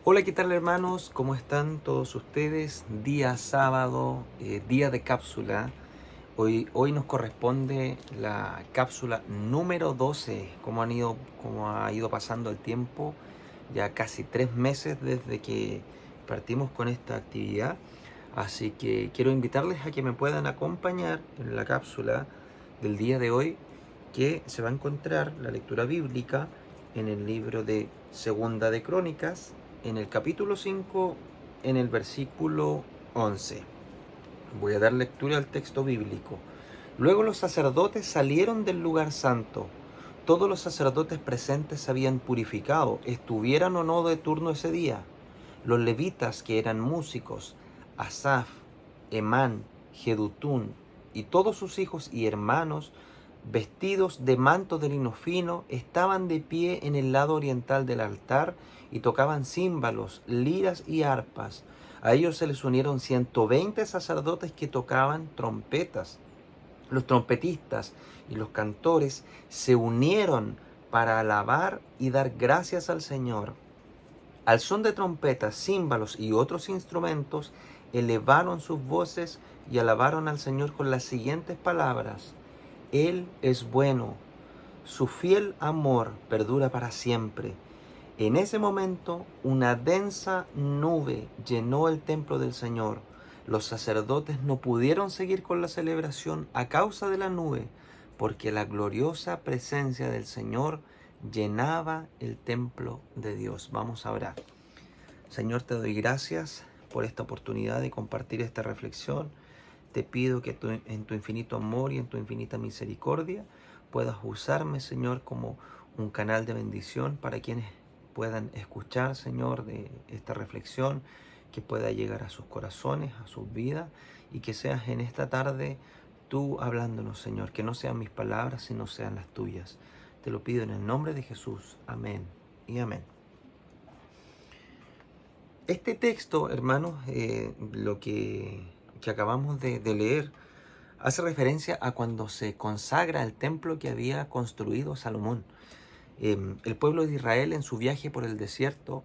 Hola, ¿qué tal hermanos? ¿Cómo están todos ustedes? Día sábado, día de cápsula. Hoy nos corresponde la cápsula número 12. Cómo ha ido pasando el tiempo, ya casi 3 meses desde que partimos con esta actividad. Así que quiero invitarles a que me puedan acompañar en la cápsula del día de hoy, que se va a encontrar la lectura bíblica en el libro de Segunda de Crónicas, en el capítulo 5, en el versículo 11. Voy a dar lectura al texto bíblico. Luego los sacerdotes salieron del lugar santo. Todos los sacerdotes presentes se habían purificado, estuvieran o no de turno ese día. Los levitas, que eran músicos, Asaf, Emán, Jedutún y todos sus hijos y hermanos, vestidos de manto de lino fino, estaban de pie en el lado oriental del altar y tocaban címbalos, liras y arpas. A ellos se les unieron 120 sacerdotes que tocaban trompetas. Los trompetistas y los cantores se unieron para alabar y dar gracias al Señor. Al son de trompetas, címbalos y otros instrumentos, elevaron sus voces y alabaron al Señor con las siguientes palabras: Él es bueno, su fiel amor perdura para siempre. En ese momento, una densa nube llenó el templo del Señor. Los sacerdotes no pudieron seguir con la celebración a causa de la nube, porque la gloriosa presencia del Señor llenaba el templo de Dios. Vamos a orar. Señor, te doy gracias por esta oportunidad de compartir esta reflexión. Te pido que en tu infinito amor y en tu infinita misericordia puedas usarme, Señor, como un canal de bendición para quienes puedan escuchar, Señor, de esta reflexión, que pueda llegar a sus corazones, a sus vidas, y que seas en esta tarde tú hablándonos, Señor, que no sean mis palabras, sino sean las tuyas. Te lo pido en el nombre de Jesús. Amén y amén. Este texto, hermanos, lo que acabamos de leer, hace referencia a cuando se consagra el templo que había construido Salomón. El pueblo de Israel, en su viaje por el desierto,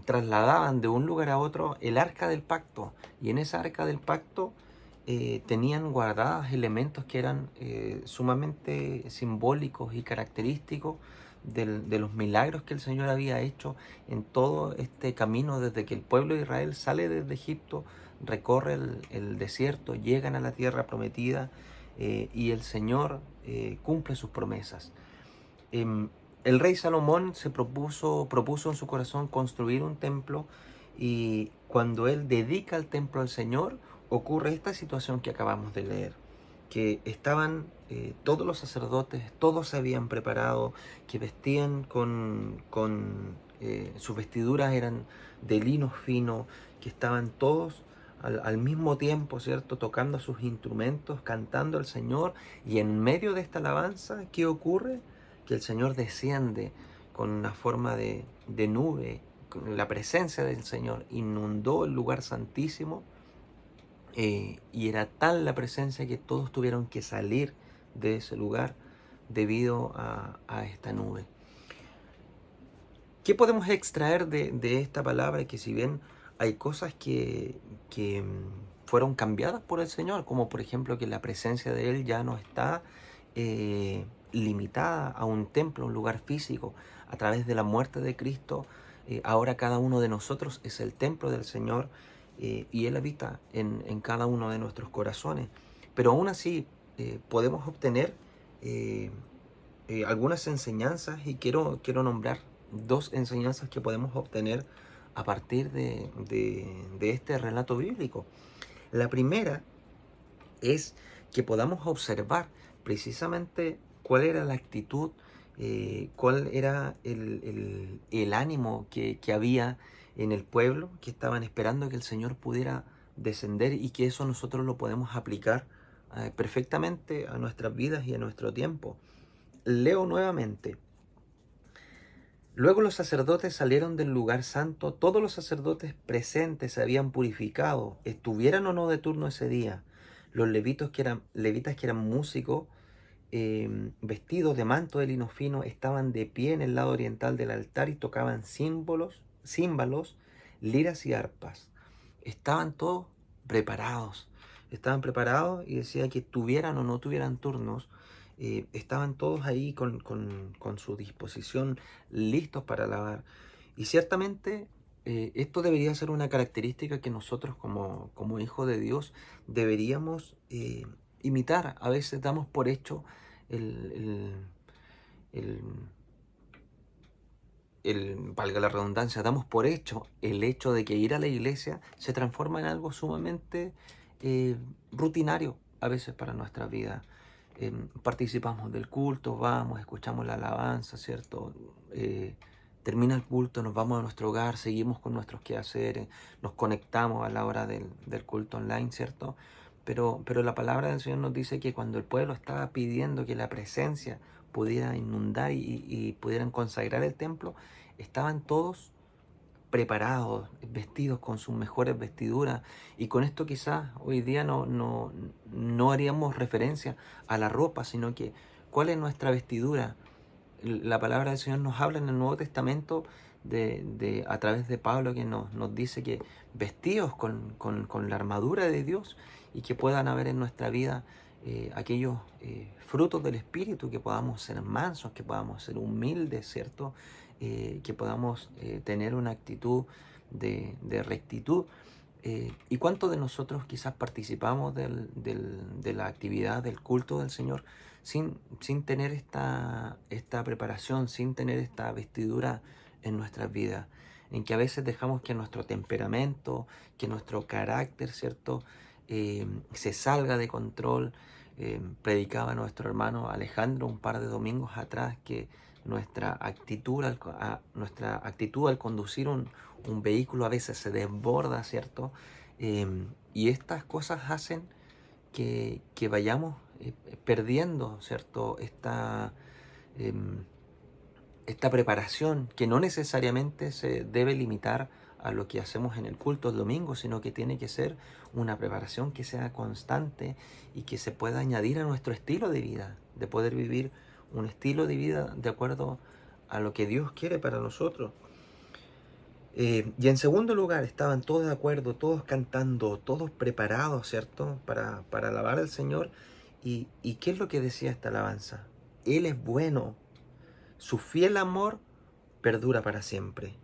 trasladaban de un lugar a otro el arca del pacto, y en esa arca del pacto tenían guardados elementos que eran sumamente simbólicos y característicos de los milagros que el Señor había hecho en todo este camino desde que el pueblo de Israel sale desde Egipto, recorre el desierto, llegan a la tierra prometida, y el Señor cumple sus promesas. El rey Salomón propuso en su corazón construir un templo, y cuando él dedica el templo al Señor, ocurre esta situación que acabamos de leer, que estaban todos los sacerdotes, todos se habían preparado, que vestían sus vestiduras eran de lino fino, que estaban todos al mismo tiempo, ¿cierto?, tocando sus instrumentos, cantando al Señor, y en medio de esta alabanza, ¿qué ocurre? Que el Señor desciende con una forma de nube, con la presencia del Señor inundó el lugar santísimo, y era tal la presencia que todos tuvieron que salir de ese lugar debido a esta nube. ¿Qué podemos extraer de esta palabra? Que si bien hay cosas que fueron cambiadas por el Señor, como por ejemplo que la presencia de Él ya no está limitada a un templo, un lugar físico. A través de la muerte de Cristo, ahora cada uno de nosotros es el templo del Señor, y Él habita en cada uno de nuestros corazones. Pero aún así podemos obtener algunas enseñanzas, y quiero nombrar dos enseñanzas que podemos obtener a partir de este relato bíblico. La primera es que podamos observar precisamente cuál era la actitud, cuál era el ánimo que había en el pueblo, que estaban esperando que el Señor pudiera descender, y que eso nosotros lo podemos aplicar perfectamente a nuestras vidas y a nuestro tiempo. Leo nuevamente. Luego los sacerdotes salieron del lugar santo. Todos los sacerdotes presentes se habían purificado, estuvieran o no de turno ese día. Los levitas que eran músicos, vestidos de manto de lino fino, estaban de pie en el lado oriental del altar y tocaban címbalos, liras y arpas. Estaban todos preparados. Estaban preparados y decía que tuvieran o no tuvieran turnos, estaban todos ahí con su disposición listos para alabar. Y ciertamente esto debería ser una característica que nosotros como hijos de Dios deberíamos imitar. A veces damos por hecho el, el, valga la redundancia, damos por hecho el hecho de que ir a la iglesia se transforma en algo sumamente rutinario a veces para nuestra vida. Participamos del culto, vamos, escuchamos la alabanza, ¿cierto? Termina el culto, nos vamos a nuestro hogar, seguimos con nuestros quehaceres, nos conectamos a la hora del culto online, ¿cierto? Pero la palabra del Señor nos dice que cuando el pueblo estaba pidiendo que la presencia pudiera inundar y pudieran consagrar el templo, estaban todos preparados, vestidos con sus mejores vestiduras. Y con esto quizás hoy día no haríamos referencia a la ropa, sino que cuál es nuestra vestidura. La palabra del Señor nos habla en el Nuevo Testamento a través de Pablo, que nos dice que vestidos con la armadura de Dios, y que puedan haber en nuestra vida aquellos frutos del Espíritu, que podamos ser mansos, que podamos ser humildes, ¿cierto? Que podamos tener una actitud de rectitud. ¿Y cuántos de nosotros quizás participamos de la actividad del culto del Señor sin tener esta preparación, sin tener esta vestidura en nuestras vidas? En que a veces dejamos que nuestro temperamento, que nuestro carácter, ¿cierto? Se salga de control. Predicaba nuestro hermano Alejandro un par de domingos atrás que nuestra actitud al conducir un vehículo a veces se desborda, ¿cierto? Y estas cosas hacen que vayamos perdiendo, ¿cierto? Esta preparación, que no necesariamente se debe limitar a lo que hacemos en el culto el domingo, sino que tiene que ser una preparación que sea constante y que se pueda añadir a nuestro estilo de vida, de poder vivir un estilo de vida de acuerdo a lo que Dios quiere para nosotros. Y en segundo lugar, estaban todos de acuerdo, todos cantando, todos preparados, ¿cierto? Para alabar al Señor. ¿Y qué es lo que decía esta alabanza? Él es bueno, su fiel amor perdura para siempre.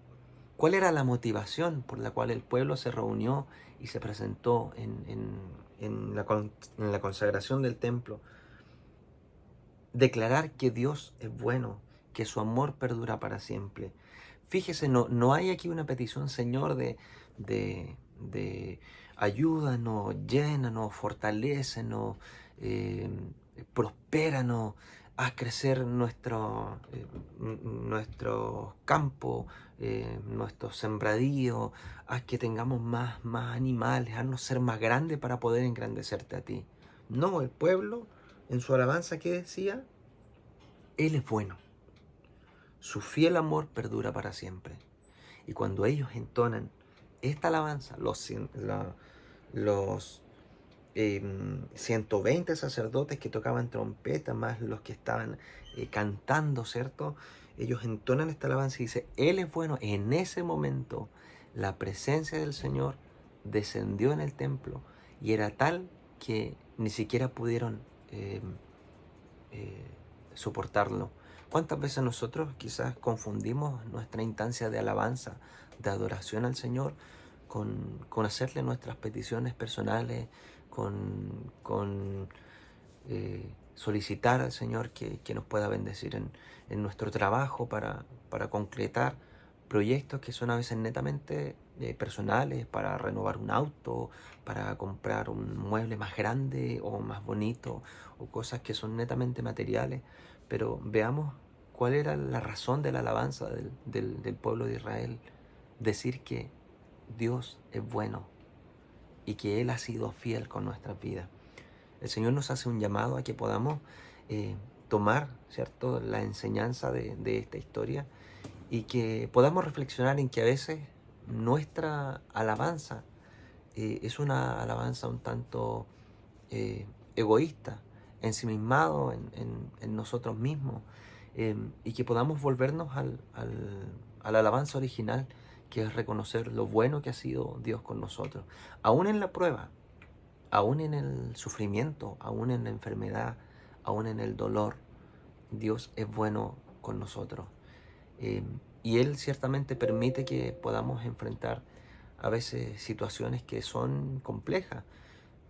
¿Cuál era la motivación por la cual el pueblo se reunió y se presentó en la consagración del templo? Declarar que Dios es bueno, que su amor perdura para siempre. Fíjese, no hay aquí una petición, Señor, de ayúdanos, llénanos, fortalécenos, prospéranos, haz crecer nuestro campo, nuestros sembradíos, haz que tengamos más animales, haznos ser más grandes para poder engrandecerte a ti. No, el pueblo en su alabanza, ¿qué decía? Él es bueno. Su fiel amor perdura para siempre. Y cuando ellos entonan esta alabanza, los 120 sacerdotes que tocaban trompeta, más los que estaban cantando, ¿cierto? Ellos entonan esta alabanza y dice, Él es bueno. En ese momento, la presencia del Señor descendió en el templo y era tal que ni siquiera pudieron soportarlo. ¿Cuántas veces nosotros quizás confundimos nuestra instancia de alabanza, de adoración al Señor, con hacerle nuestras peticiones personales, con solicitar al Señor que nos pueda bendecir en nuestro trabajo para concretar proyectos que son a veces netamente personales, para renovar un auto, para comprar un mueble más grande o más bonito, o cosas que son netamente materiales? Pero veamos cuál era la razón de la alabanza del pueblo de Israel. Decir que Dios es bueno y que Él ha sido fiel con nuestras vidas. El Señor nos hace un llamado a que podamos tomar, ¿cierto?, la enseñanza de esta historia, y que podamos reflexionar en que a veces nuestra alabanza es una alabanza un tanto egoísta, ensimismado en nosotros mismos, y que podamos volvernos a la alabanza original, que es reconocer lo bueno que ha sido Dios con nosotros. Aún en la prueba, aún en el sufrimiento, aún en la enfermedad, aún en el dolor, Dios es bueno con nosotros. Y Él ciertamente permite que podamos enfrentar a veces situaciones que son complejas,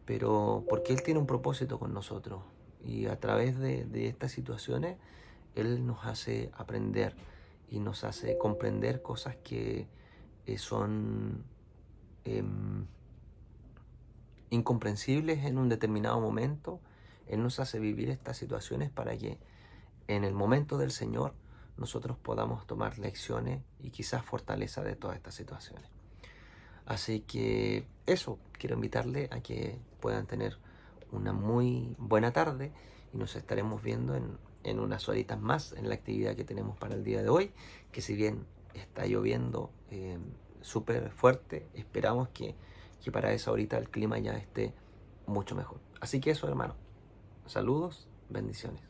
pero porque Él tiene un propósito con nosotros. Y a través de estas situaciones, Él nos hace aprender y nos hace comprender cosas que son incomprensibles en un determinado momento. Él nos hace vivir estas situaciones para que en el momento del Señor nosotros podamos tomar lecciones y quizás fortaleza de todas estas situaciones. Así que eso, quiero invitarle a que puedan tener una muy buena tarde y nos estaremos viendo en unas horitas más en la actividad que tenemos para el día de hoy, que si bien está lloviendo súper fuerte, esperamos que para esa horita el clima ya esté mucho mejor. Así que eso, hermano, saludos, bendiciones.